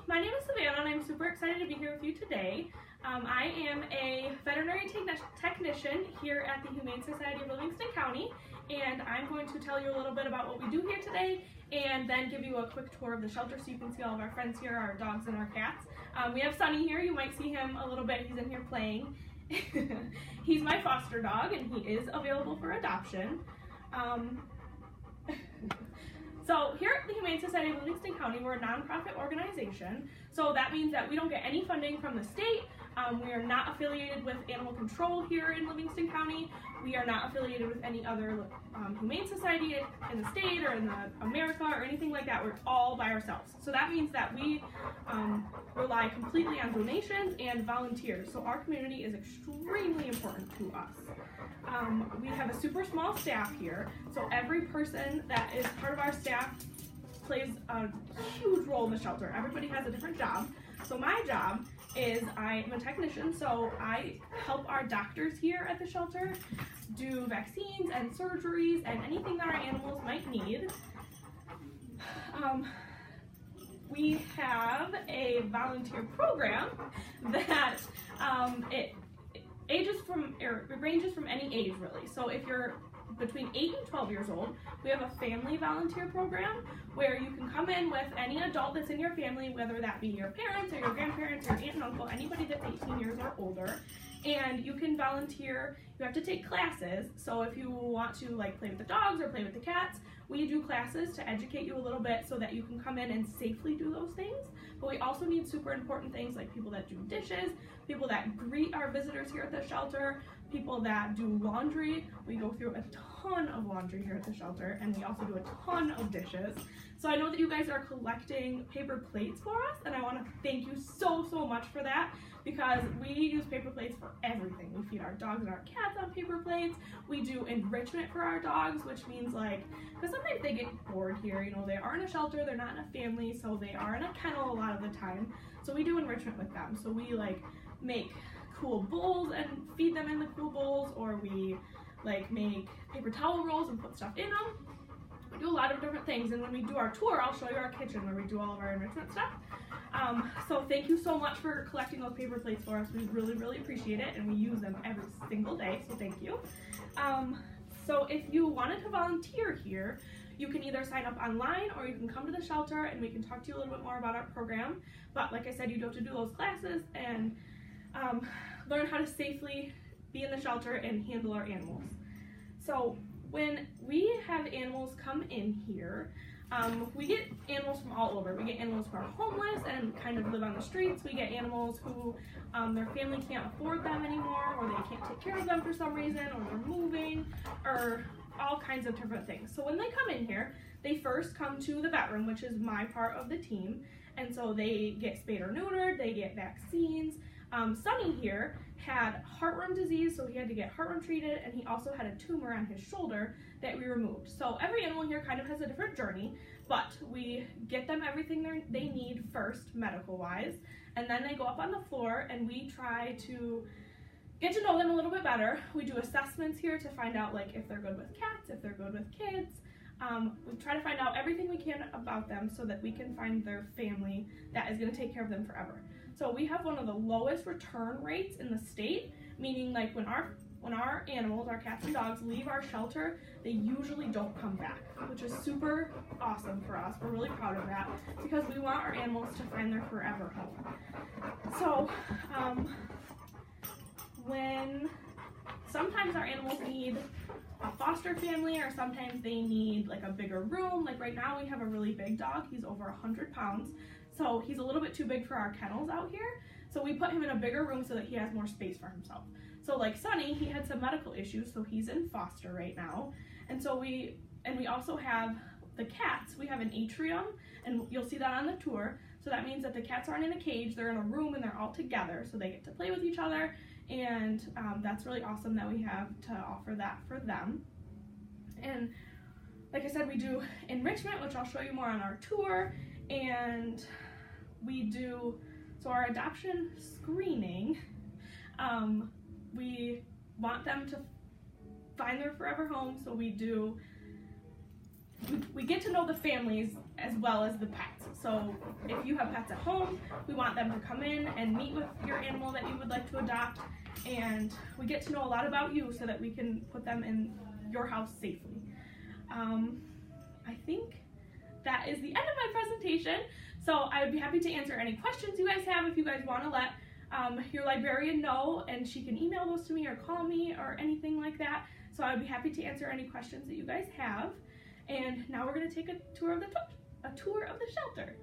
my name is Savannah and I'm super excited to be here with you today. I am a veterinary technician here at the Humane Society of Livingston County, and I'm going to tell you a little bit about what we do here today and then give you a quick tour of the shelter so you can see all of our friends here, our dogs and our cats. We have Sunny here. You might see him a little bit. He's in here playing. He's my foster dog and he is available for adoption. So here at the Humane Society of Livingston County, we're a nonprofit organization. So that means that we don't get any funding from the state. We are not affiliated with animal control here in Livingston County. We are not affiliated with any other humane society in the state or in America or anything like that. We're all by ourselves. So that means that we rely completely on donations and volunteers. So our community is extremely important to us. We have a super small staff here. So every person that is part of our staff plays a huge role in the shelter. Everybody has a different job. So my job is I am a technician, so I help our doctors here at the shelter do vaccines and surgeries and anything that our animals might need. We have a volunteer program that it ranges from any age really. So if you're between 8 and 12 years old, we have a family volunteer program where you can come in with any adult that's in your family, whether that be your parents or your grandparents or your aunt and uncle, anybody that's 18 years or older, and you can volunteer. You have to take classes. So if you want to play with the dogs or play with the cats, we do classes to educate you a little bit so that you can come in and safely do those things. But we also need super important things like people that do dishes, people that greet our visitors here at the shelter, people that do laundry. We go through a ton of laundry here at the shelter, and we also do a ton of dishes. So I know that you guys are collecting paper plates for us, and I want to thank you so much for that, because we use paper plates for everything. We feed our dogs and our cats on paper plates. We do enrichment for our dogs, which means because sometimes they get bored here, they are in a shelter, they're not in a family, so they are in a kennel a lot of the time. So we do enrichment with them. So we make cool bowls and feed them in the cool bowls, or we make paper towel rolls and put stuff in them. We do a lot of different things, and when we do our tour, I'll show you our kitchen where we do all of our enrichment stuff. So thank you so much for collecting those paper plates for us. We really appreciate it, and we use them every single day, so thank you. So if you wanted to volunteer here, you can either sign up online or you can come to the shelter and we can talk to you a little bit more about our program. But like I said, you do have to do those classes and learn how to safely be in the shelter and handle our animals. So when we have animals come in here, we get animals from all over. We get animals who are homeless and kind of live on the streets. We get animals who their family can't afford them anymore, or they can't take care of them for some reason, or they're moving, or all kinds of different things. So when they come in here, they first come to the vet room, which is my part of the team, and so they get spayed or neutered, they get vaccines. Sunny here had heartworm disease, so he had to get heartworm treated, and he also had a tumor on his shoulder that we removed. So every animal here kind of has a different journey, but we get them everything they need first, medical-wise, and then they go up on the floor and we try to get to know them a little bit better. We do assessments here to find out if they're good with cats, if they're good with kids. We try to find out everything we can about them so that we can find their family that is going to take care of them forever. So we have one of the lowest return rates in the state, meaning when our animals, our cats and dogs, leave our shelter, they usually don't come back, which is super awesome for us. We're really proud of that because we want our animals to find their forever home. So when sometimes our animals need a foster family, or sometimes they need a bigger room. Right now we have a really big dog. He's over 100 pounds. So he's a little bit too big for our kennels out here. So we put him in a bigger room so that he has more space for himself. So Sunny, he had some medical issues, so he's in foster right now. And so we also have the cats. We have an atrium, and you'll see that on the tour. So that means that the cats aren't in a cage, they're in a room and they're all together. So they get to play with each other, and that's really awesome that we have to offer that for them. And like I said, we do enrichment, which I'll show you more on our tour, and so our adoption screening, we want them to find their forever home, so we do we get to know the families as well as the pets. So if you have pets at home, we want them to come in and meet with your animal that you would like to adopt, and we get to know a lot about you so that we can put them in your house safely. I think that is the end of my presentation. So I would be happy to answer any questions you guys have if you guys want to let your librarian know, and she can email those to me or call me or anything like that. So I would be happy to answer any questions that you guys have. And now we're going to take a tour of the shelter.